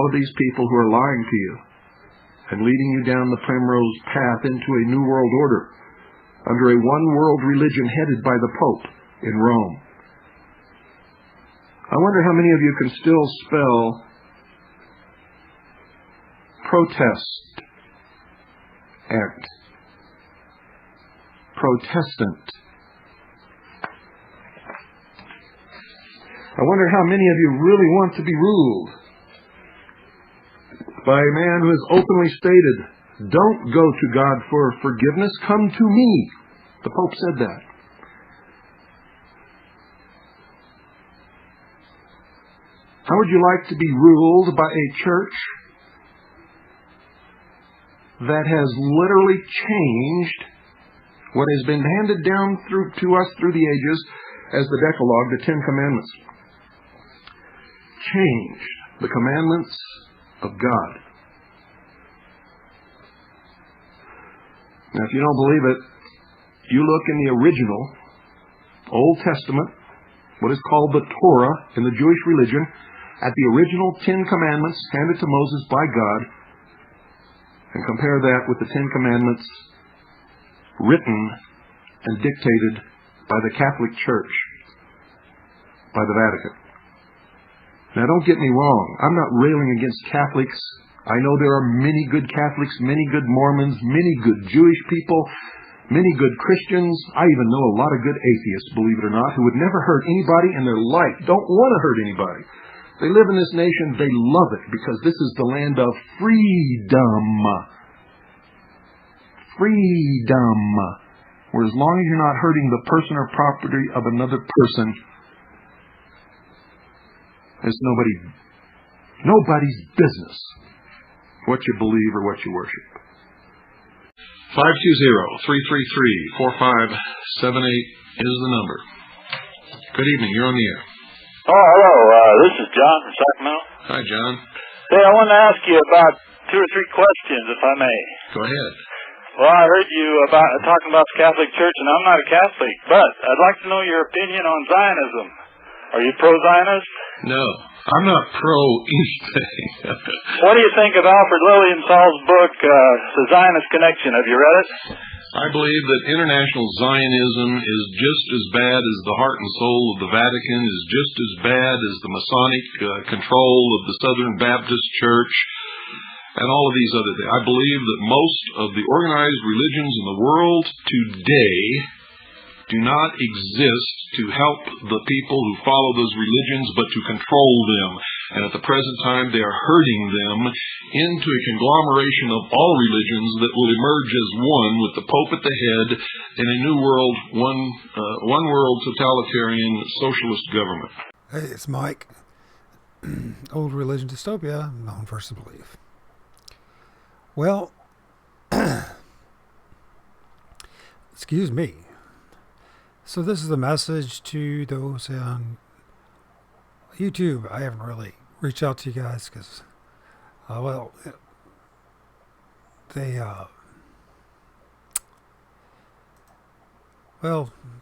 all of these people who are lying to you and leading you down the primrose path into a new world order under a one-world religion headed by the Pope in Rome. I wonder how many of you can still spell protest and Protestant. I wonder how many of you really want to be ruled by a man who has openly stated, don't go to God for forgiveness, come to me. The Pope said that. How would you like to be ruled by a church that has literally changed what has been handed down to us through the ages as the Decalogue, the Ten Commandments? Changed the commandments of God. Now, if you don't believe it, you look in the original Old Testament, what is called the Torah in the Jewish religion, at the original Ten Commandments handed to Moses by God, and compare that with the Ten Commandments written and dictated by the Catholic Church, by the Vatican. Now, don't get me wrong. I'm not railing against Catholics. I know there are many good Catholics, many good Mormons, many good Jewish people, many good Christians. I even know a lot of good atheists, believe it or not, who would never hurt anybody in their life, don't want to hurt anybody. They live in this nation. They love it because this is the land of freedom. Freedom. Where as long as you're not hurting the person or property of another person, it's nobody's business what you believe or what you worship. 520-333-4578 is the number. Good evening. You're on the air. Oh, hello. This is John from Sacramento. Hi, John. Hey, I want to ask you about 2 or 3 questions, if I may. Go ahead. Well, I heard you talking about the Catholic Church, and I'm not a Catholic, but I'd like to know your opinion on Zionism. Are you pro-Zionist? No, I'm not pro-anything. What do you think of Alfred Lilienthal's book, The Zionist Connection? Have you read it? I believe that international Zionism is just as bad as the heart and soul of the Vatican, is just as bad as the Masonic control of the Southern Baptist Church, and all of these other things. I believe that most of the organized religions in the world today do not exist to help the people who follow those religions, but to control them. And at the present time, they are herding them into a conglomeration of all religions that will emerge as one, with the Pope at the head, in a new world, one world totalitarian socialist government. Hey, it's Mike. Old religion dystopia, known first to believe. Well, excuse me. So this is a message to those on YouTube. I haven't really reached out to you guys because,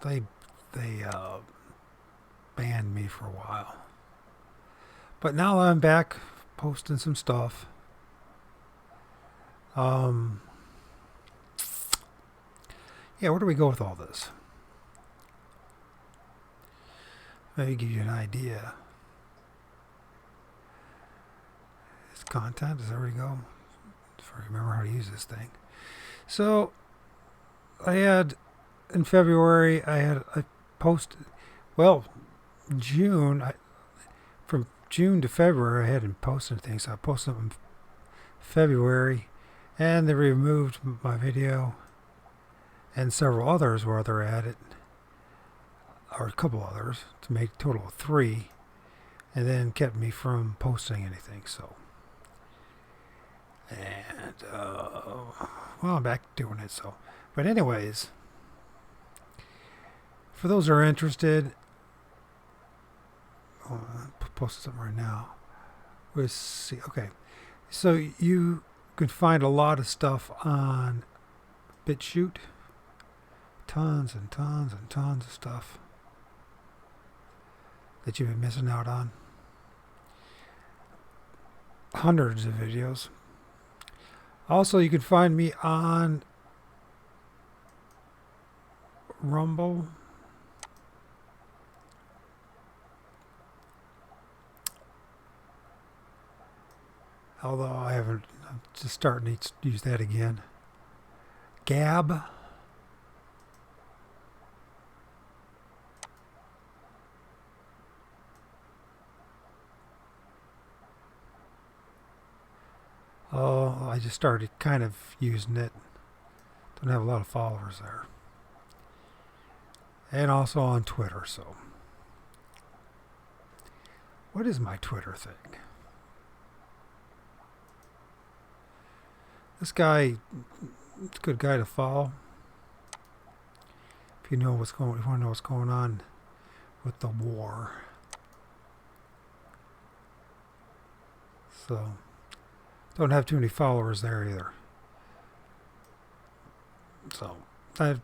they banned me for a while. But now I'm back posting some stuff. Yeah, where do we go with all this? Let me give you an idea. It's content. Does that already go? If I remember how to use this thing. So, in February, I posted, from June to February, I hadn't posted anything. So I posted them in February, and they removed my video, and several others where they're added. Or a couple others, to make a total of 3, and then kept me from posting anything. So, and I'm back doing it. So, but anyways, for those who are interested, I'll post something right now. We'll see. Okay, so you can find a lot of stuff on BitChute. Tons and tons and tons of stuff that you've been missing out on. hundreds of videos. Also, you can find me on Rumble. Although I'm just starting to use that again. Gab. Oh, I just started kind of using it. Don't have a lot of followers there. And also on Twitter, so. What is my Twitter thing? This guy, it's a good guy to follow. If you know what's going, if you want to know what's going on with the war. So, don't have too many followers there either. So, I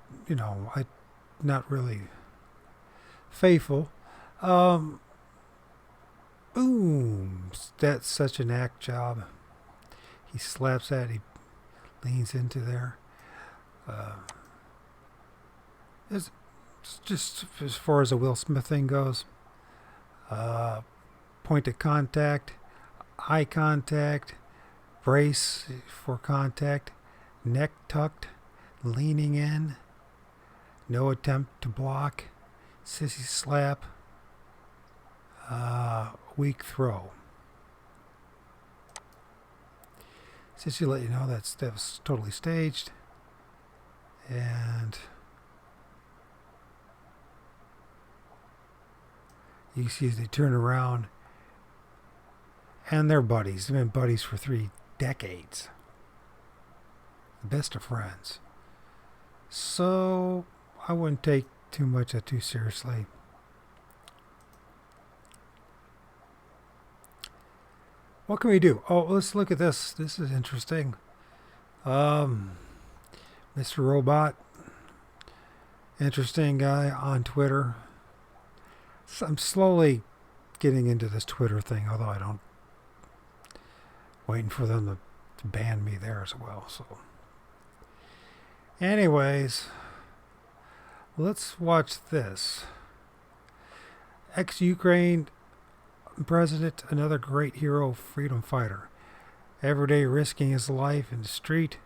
not really faithful. Boom! That's such an act job. He slaps that. He leans into there. It's just as far as the Will Smith thing goes. Point of contact, eye contact, brace for contact, neck tucked, leaning in, no attempt to block, sissy slap, weak throw. Sissy let you know that was totally staged, and you see as they turn around, and they're buddies. They've been buddies for 3 decades. The best of friends. So I wouldn't take too much of too seriously. What can we do? Oh, let's look at this. This is interesting. Mr. Robot. Interesting guy on Twitter. So I'm slowly getting into this Twitter thing, although I don't. Waiting for them to ban me there as well. So, anyways, let's watch this. Ex-Ukraine president, another great hero, freedom fighter. Every day risking his life in the street,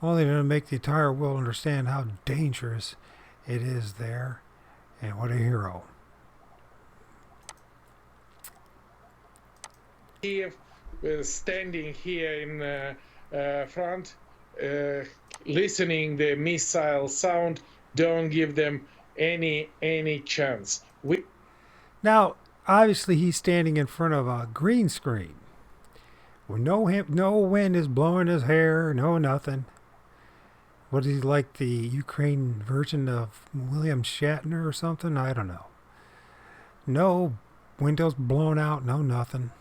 only to make the entire world understand how dangerous it is there, and what a hero. Kiev standing here in front, listening the missile sound, don't give them any chance. Now, obviously, he's standing in front of a green screen, where no wind is blowing his hair, no nothing. What is he, like the Ukraine version of William Shatner or something? I don't know. No windows blown out, no nothing.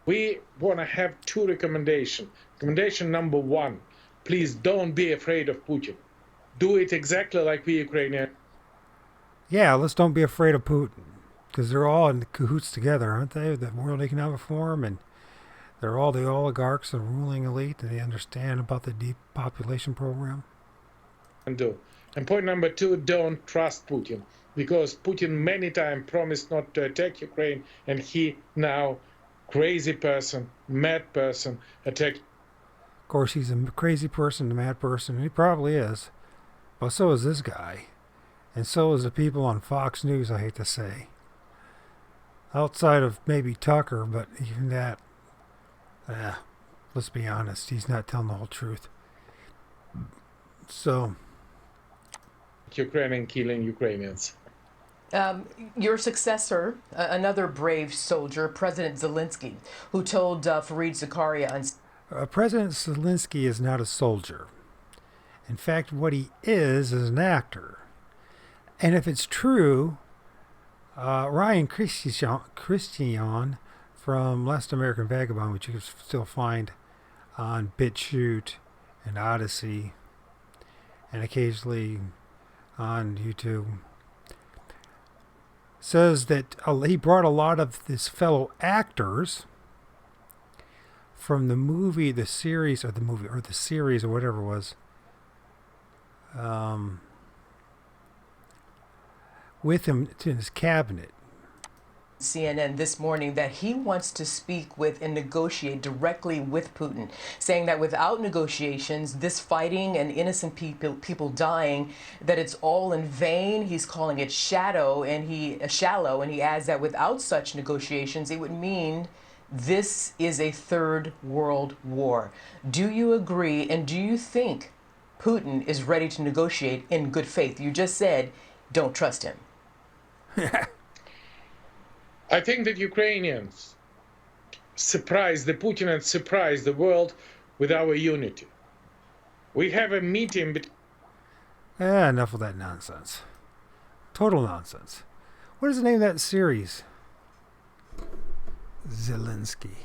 We want to have 2 recommendations. Recommendation number 1, please don't be afraid of Putin. Do it exactly like we Ukrainians. Yeah, let's don't be afraid of Putin. Because they're all in cahoots together, aren't they? The World Economic Forum, and they're all the oligarchs and ruling elite, and they understand about the depopulation program. And point number 2, don't trust Putin. Because Putin many times promised not to attack Ukraine, and he now crazy person, mad person, attack. Of course, he's a crazy person, a mad person, and he probably is. But so is this guy. And so is the people on Fox News, I hate to say. Outside of maybe Tucker, but even that, let's be honest, he's not telling the whole truth. So. Ukrainian killing Ukrainians. Your successor, another brave soldier, President Zelensky, who told Fareed Zakaria on... President Zelensky is not a soldier. In fact, what he is an actor. And if it's true, Ryan Christian from Last American Vagabond, which you can still find on BitChute and Odyssey, and occasionally on YouTube, says that he brought a lot of his fellow actors from the movie, the series, or the series, or whatever it was. With him in his cabinet. CNN this morning that he wants to speak with and negotiate directly with Putin, saying that without negotiations, this fighting and innocent people dying, that it's all in vain. He's calling it shallow, and he adds that without such negotiations, it would mean this is a third world war. Do you agree, and do you think Putin is ready to negotiate in good faith? You just said don't trust him. I think that Ukrainians surprised the Putin and surprised the world with our unity. We have a meeting, but Enough of that nonsense. Total nonsense. What is the name of that series? Zelensky.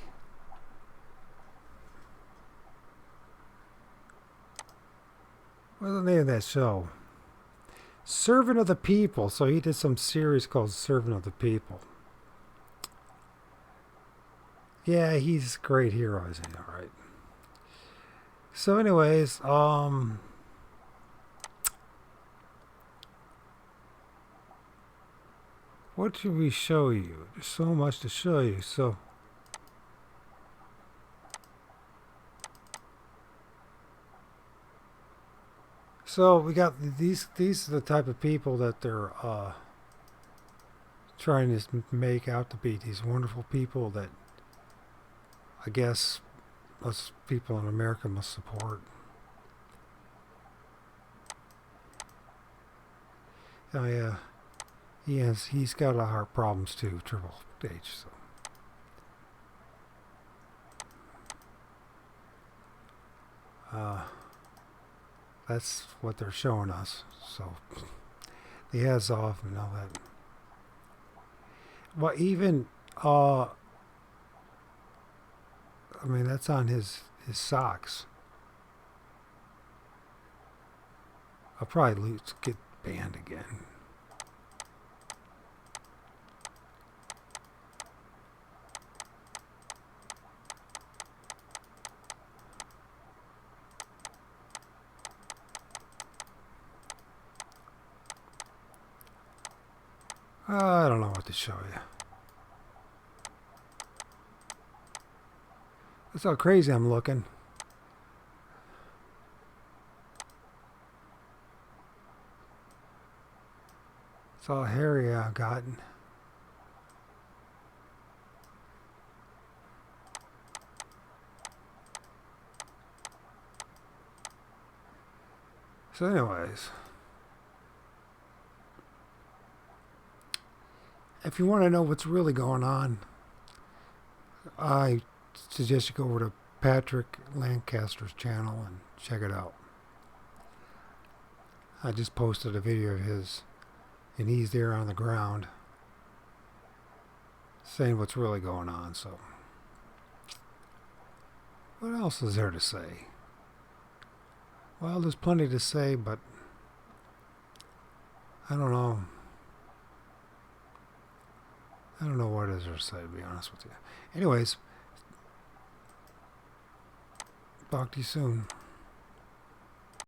What's the name of that show? Servant of the People. So he did some series called Servant of the People. Yeah, he's a great hero, isn't he? All right. So, anyways, what should we show you? There's so much to show you. So we got these are the type of people that they're trying to make out to be these wonderful people that I guess us people in America must support. Oh yeah, he's got a lot of heart problems too, Triple H. So that's what they're showing us. So the heads off and all that. Well, even I mean, that's on his socks. I'll probably get banned again. I don't know what to show you. That's how crazy I'm looking. It's all hairy I've gotten. So anyways, if you want to know what's really going on, I suggest you go over to Patrick Lancaster's channel and check it out. I just posted a video of his, and he's there on the ground saying what's really going on. So what else is there to say? Well, there's plenty to say, but I don't know. I don't know what is there to say, to be honest with you. Anyways, talk to you soon.